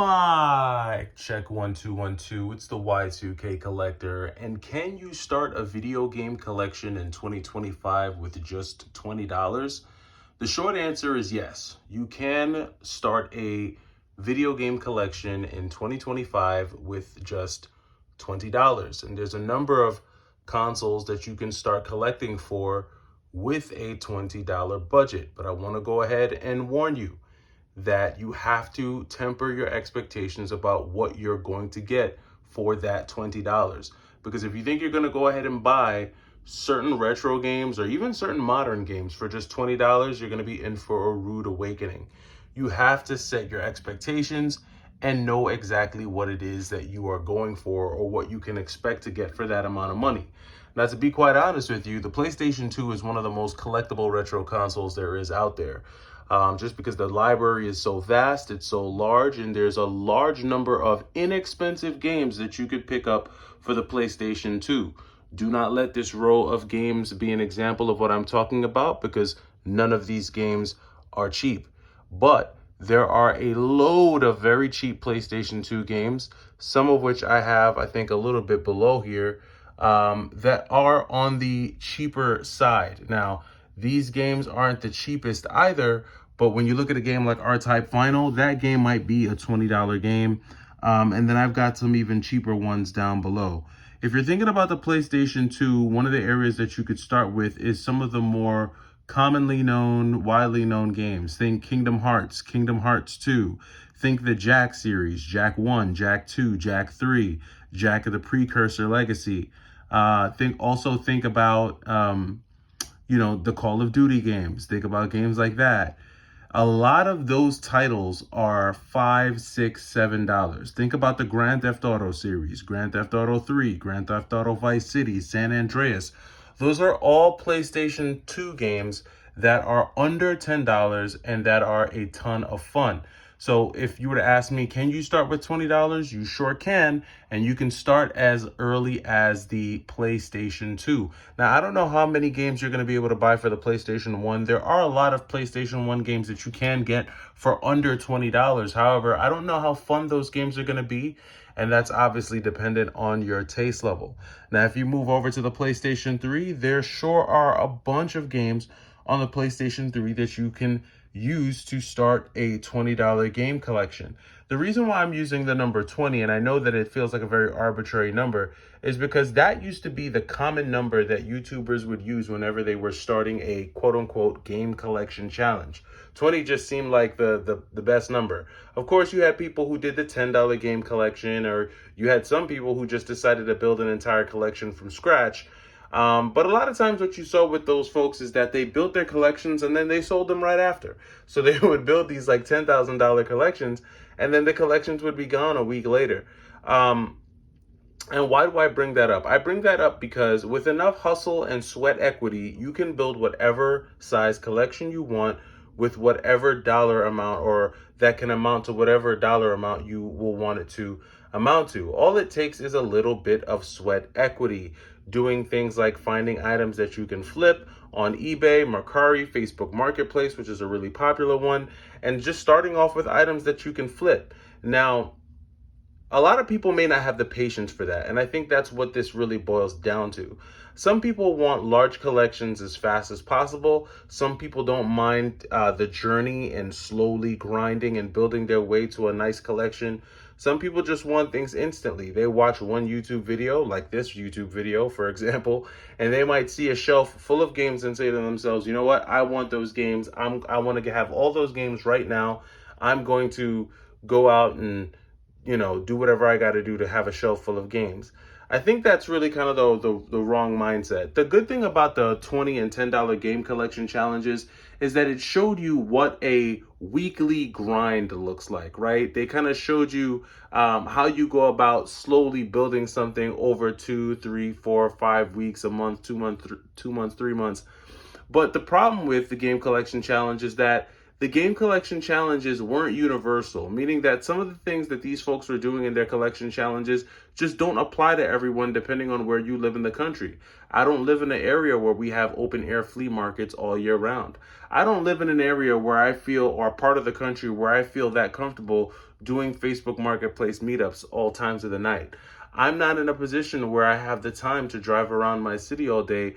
Mic check 1 2 1 2. It's the Y2K Collector. And can you start a video game collection in 2025 with just $20? The short answer is yes. You can start a video game collection in 2025 with just $20. And there's a number of consoles that you can start collecting for with a $20 budget. But I want to go ahead and warn you that you have to temper your expectations about what you're going to get for that $20. Because if you think you're going to go ahead and buy certain retro games or even certain modern games for just $20, you're going to be in for a rude awakening. You have to set your expectations and know exactly what it is that you are going for or what you can expect to get for that amount of money. Now, to be quite honest with you, the PlayStation 2 is one of the most collectible retro consoles there is out there. Just because the library is so vast, it's so large, and there's a large number of inexpensive games that you could pick up for the PlayStation 2. Do not let this row of games be an example of what I'm talking about, because none of these games are cheap. But there are a load of very cheap PlayStation 2 games, some of which I have, I think, a little bit below here, that are on the cheaper side. Now, these games aren't the cheapest either, but when you look at a game like R-Type Final, that game might be a $20 game. And then I've got some even cheaper ones down below. If you're thinking about the PlayStation 2, one of the areas that you could start with is some of the more commonly known, widely known games. Think Kingdom Hearts 2. Think the Jak series, Jak 1, Jak 2, Jak 3, Jak of the Precursor Legacy. Think about the Call of Duty games. Think about games like that. A lot of those titles are $5, $6, $7. Think about the Grand Theft Auto series, Grand Theft Auto 3, Grand Theft Auto Vice City, San Andreas. Those are all PlayStation 2 games that are under $10 and that are a ton of fun. So if you were to ask me, can you start with $20? You sure can. And you can start as early as the PlayStation 2. Now, I don't know how many games you're going to be able to buy for the PlayStation 1. There are a lot of PlayStation 1 games that you can get for under $20. However, I don't know how fun those games are going to be. And that's obviously dependent on your taste level. Now, if you move over to the PlayStation 3, there sure are a bunch of games on the PlayStation 3 that you can use to start a $20 game collection. The reason why I'm using the number 20, and I know that it feels like a very arbitrary number, is because that used to be the common number that YouTubers would use whenever they were starting a quote-unquote game collection challenge. 20 just seemed like the best number. Of course, you had people who did the $10 game collection, or you had some people who just decided to build an entire collection from scratch. But a lot of times what you saw with those folks is that they built their collections and then they sold them right after. So they would build these like $10,000 collections and then the collections would be gone a week later. And why do I bring that up? I bring that up because with enough hustle and sweat equity, you can build whatever size collection you want with whatever dollar amount, or that can amount to whatever dollar amount you will want it to amount to. All it takes is a little bit of sweat equity, doing things like finding items that you can flip on eBay, Mercari, Facebook Marketplace, which is a really popular one, and just starting off with items that you can flip. Now, a lot of people may not have the patience for that, and I think that's what this really boils down to. Some people want large collections as fast as possible. Some people don't mind the journey and slowly grinding and building their way to a nice collection. Some people just want things instantly. They watch one YouTube video, like this YouTube video, for example, and they might see a shelf full of games and say to themselves, you know what, I want those games. I want to have all those games right now. I'm going to go out and do whatever I got to do to have a shelf full of games. I think that's really kind of the wrong mindset. The good thing about the $20 and $10 game collection challenges is that it showed you what a weekly grind looks like, right? They kind of showed you how you go about slowly building something over 2, 3, 4, 5 weeks, a month, 2 months, 3 months. But the problem with the game collection challenge is that the game collection challenges weren't universal, meaning that some of the things that these folks were doing in their collection challenges just don't apply to everyone depending on where you live in the country. I don't live in an area where we have open air flea markets all year round. I don't live in an area where I feel, or part of the country where I feel that comfortable doing Facebook Marketplace meetups all times of the night. I'm not in a position where I have the time to drive around my city all day,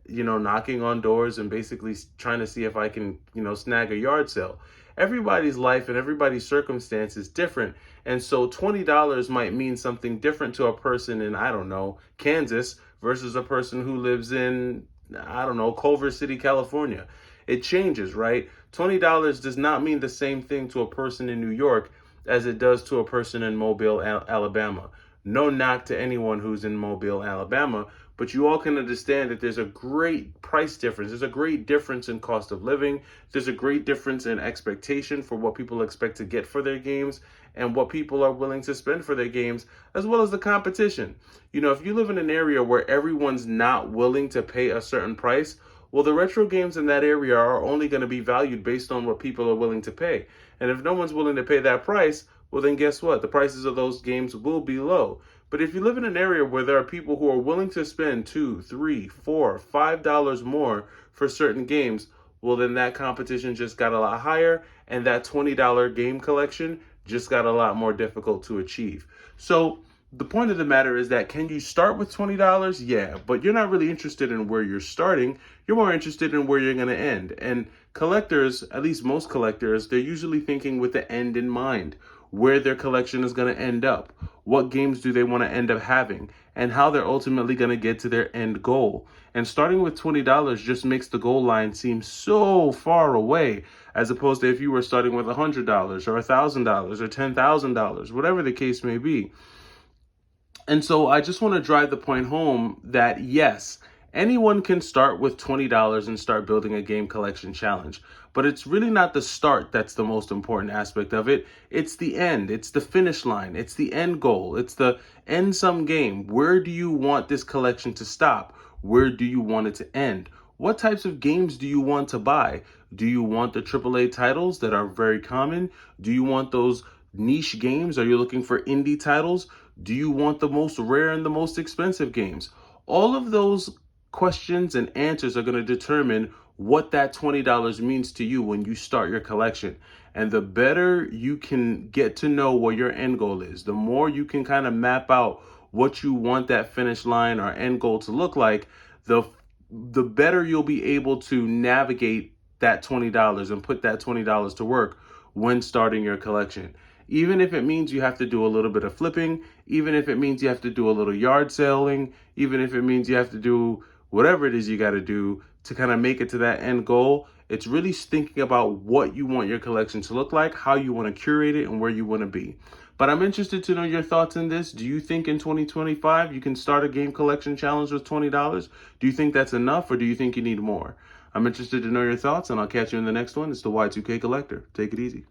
knocking on doors and basically trying to see if I can, snag a yard sale. Everybody's life and everybody's circumstance is different. And so $20 might mean something different to a person in, I don't know, Kansas versus a person who lives in, I don't know, Culver City, California. It changes, right? $20 does not mean the same thing to a person in New York as it does to a person in Mobile, Alabama. No knock to anyone who's in Mobile, Alabama, but you all can understand that there's a great price difference. There's a great difference in cost of living. There's a great difference in expectation for what people expect to get for their games and what people are willing to spend for their games, as well as the competition. If you live in an area where everyone's not willing to pay a certain price, well, the retro games in that area are only going to be valued based on what people are willing to pay. And if no one's willing to pay that price, well, then guess what? The prices of those games will be low. But if you live in an area where there are people who are willing to spend $2, $3, $4, $5 more for certain games, well, then that competition just got a lot higher, and that $20 game collection just got a lot more difficult to achieve. So the point of the matter is that, can you start with $20? Yeah, but you're not really interested in where you're starting. You're more interested in where you're going to end. And collectors, at least most collectors, they're usually thinking with the end in mind, where their collection is going to end up, what games do they want to end up having, and how they're ultimately going to get to their end goal. And starting with $20 just makes the goal line seem so far away, as opposed to if you were starting with $100 or $1,000 or $10,000, whatever the case may be. And so I just want to drive the point home that yes, anyone can start with $20 and start building a game collection challenge. But it's really not the start that's the most important aspect of it. It's the end. It's the finish line. It's the end goal. It's the end sum game. Where do you want this collection to stop? Where do you want it to end? What types of games do you want to buy? Do you want the AAA titles that are very common? Do you want those niche games? Are you looking for indie titles? Do you want the most rare and the most expensive games? All of those questions and answers are going to determine what that $20 means to you when you start your collection. And the better you can get to know what your end goal is, the more you can kind of map out what you want that finish line or end goal to look like, the better you'll be able to navigate that $20 and put that $20 to work when starting your collection. Even if it means you have to do a little bit of flipping, even if it means you have to do a little yard selling, even if it means you have to do whatever it is you got to do to kind of make it to that end goal, it's really thinking about what you want your collection to look like, how you want to curate it, and where you want to be. But I'm interested to know your thoughts on this. Do you think in 2025 you can start a game collection challenge with $20? Do you think that's enough, or do you think you need more? I'm interested to know your thoughts, and I'll catch you in the next one. It's the Y2K Collector. Take it easy.